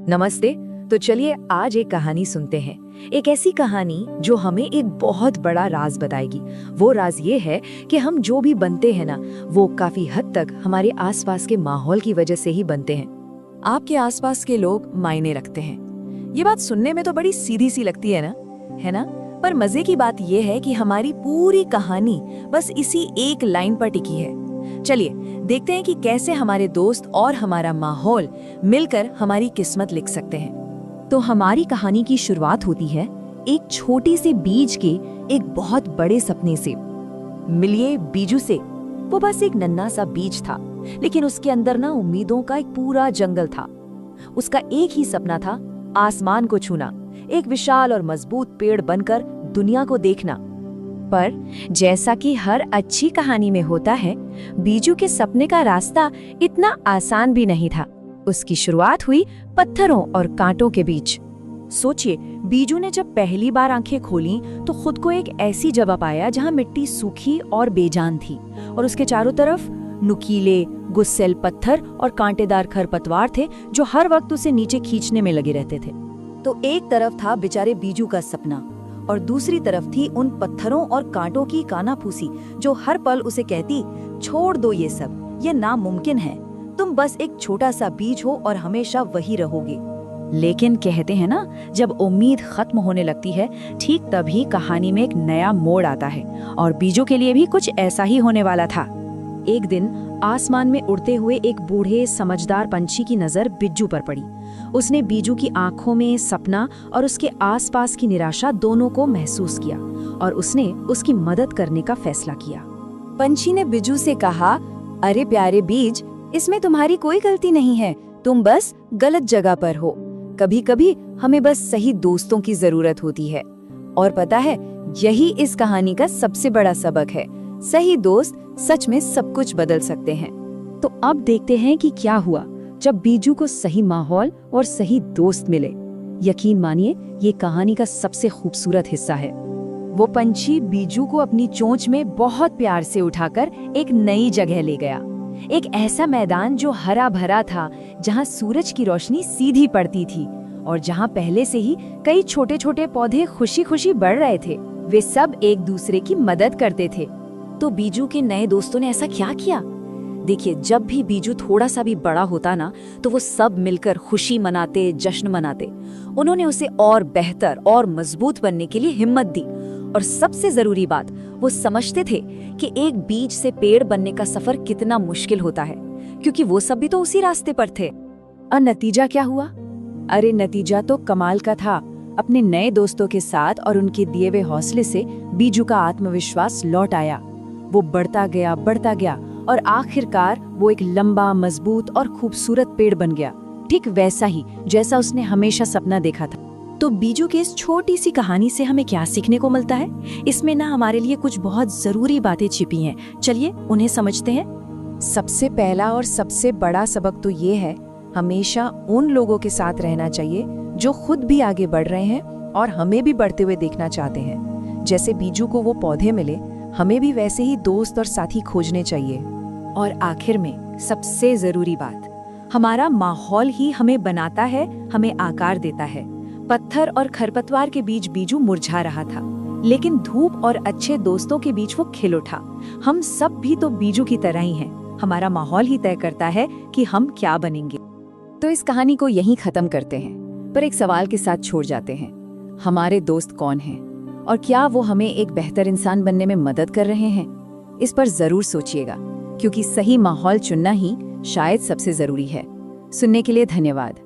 नमस्ते। तो चलिए आज एक कहानी सुनते हैं। एक ऐसी कहानी जो हमें एक बहुत बड़ा राज बताएगी। वो राज ये है कि हम जो भी बनते हैं ना, वो काफी हद तक हमारे आसपास के माहौल की वजह से ही बनते हैं। आपके आसपास के लोग मायने रखते हैं। ये बात सुनने में तो बड़ी सीधी सी लगती है ना? पर मजे की बात ये है कि हमारी पूरी कहानी बस इसी एक लाइन पर टिकी है। चलिए देखते हैं कि कैसे हमारे दोस्त और हमारा माहौल मिलकर हमारी किस्मत लिख सकते हैं। तो हमारी कहानी की शुरुआत होती है एक छोटी सी बीज के एक बहुत बड़े सपने से। मिलिए बीजू से। वो बस एक नन्हा सा बीज था, लेकिन उसके अंदर ना उम्मीदों का एक पूरा जंगल था। उसका एक ही सपना था, आसमान को छूना, एक विशाल और मजबूत पेड़ बनकर दुनिया को देखना। पर जैसा कि हर अच्छी कहानी में होता है, बीजू के सपने का रास्ता इतना आसान भी नहीं था। उसकी शुरुआत हुई पत्थरों और कांटों के बीच। सोचिए, बीजू ने जब पहली बार आंखें खोली तो खुद को एक ऐसी जगह पाया जहां मिट्टी सूखी और बेजान थी और उसके चारों तरफ नुकीले गुस्सैल पत्थर और कांटेदार खरपतवार थे जो हर वक्त उसे नीचे खींचने में लगे रहते थे। तो एक तरफ था बेचारे बीजू का सपना और दूसरी तरफ थी उन पत्थरों और कांटों की कानाफूसी जो हर पल उसे कहती, छोड़ दो ये सब, ये नामुमकिन है। तुम बस एक छोटा सा बीज हो और हमेशा वही रहोगे। लेकिन कहते हैं ना, जब उम्मीद खत्म होने लगती है, ठीक तभी कहानी में एक नया मोड़ आता है और बीजू के लिए भी कुछ ऐसा ही होने वाला था। एक दिन आसमान में उड़ते हुए एक बूढ़े समझदार पंछी की नजर बिज्जू पर पड़ी। उसने बीजू की आंखों में सपना और उसके आसपास की निराशा दोनों को महसूस किया और उसने उसकी मदद करने का फैसला किया। पंछी ने बिज्जू से कहा, अरे प्यारे बीज, इसमें तुम्हारी कोई गलती नहीं है, तुम बस गलत जगह पर हो। कभी कभी हमें बस सही दोस्तों की जरूरत होती है। और पता है, यही इस कहानी का सबसे बड़ा सबक है। सही दोस्त सच में सब कुछ बदल सकते हैं। तो अब देखते हैं कि क्या हुआ जब बीजू को सही माहौल और सही दोस्त मिले। यकीन मानिए, ये कहानी का सबसे खूबसूरत हिस्सा है। वो पंछी बीजू को अपनी चोंच में बहुत प्यार से उठाकर एक नई जगह ले गया। एक ऐसा मैदान जो हरा भरा था, जहां सूरज की रोशनी सीधी पड़ती थी और जहां पहले से ही कई छोटे छोटे पौधे खुशी खुशी बढ़ रहे थे। वे सब एक दूसरे की मदद करते थे। तो बीजू के नए दोस्तों ने ऐसा क्या किया? देखिए, जब भी बीजू थोड़ा सा भी बड़ा होता ना, तो वो सब मिलकर खुशी मनाते, जश्न मनाते। उन्होंने उसे और बेहतर और मजबूत बनने के लिए हिम्मत दी। और सबसे जरूरी बात, वो समझते थे कि एक बीज से पेड़ बनने का सफर कितना मुश्किल होता है, क्योंकि वो सब भी तो उसी रास्ते पर थे। और नतीजा क्या हुआ? अरे नतीजा तो कमाल का था। अपने नए दोस्तों के साथ और उनके दिए हुए हौसले से बीजू का आत्मविश्वास लौट आया। वो बढ़ता गया और आखिरकार वो एक लंबा, मजबूत और खूबसूरत पेड़ बन गया, ठीक वैसा ही जैसा उसने हमेशा सपना देखा था। तो बीजू की इस छोटी सी कहानी से हमें क्या सीखने को मिलता है? इसमें ना हमारे लिए कुछ बहुत जरूरी बातें छिपी हैं। चलिए उन्हें समझते हैं। सबसे पहला और सबसे बड़ा सबक तो ये है, हमेशा उन लोगों के साथ रहना चाहिए जो खुद भी आगे बढ़ रहे हैं और हमें भी बढ़ते हुए देखना चाहते हैं। जैसे बीजू को वो पौधे मिले, हमें भी वैसे ही दोस्त और साथी खोजने चाहिए। और आखिर में सबसे जरूरी बात, हमारा माहौल ही हमें बनाता है, हमें आकार देता है। पत्थर और खरपतवार के बीच बीजू मुरझा रहा था, लेकिन धूप और अच्छे दोस्तों के बीच वो खिल उठा। हम सब भी तो बीजू की तरह ही हैं। हमारा माहौल ही तय करता है कि हम क्या बनेंगे। तो इस कहानी को यहीं खत्म करते हैं, पर एक सवाल के साथ छोड़ जाते हैं। हमारे दोस्त कौन हैं और क्या वो हमें एक बेहतर इंसान बनने में मदद कर रहे हैं? इस पर जरूर सोचिएगा, क्योंकि सही माहौल चुनना ही शायद सबसे जरूरी है। सुनने के लिए धन्यवाद।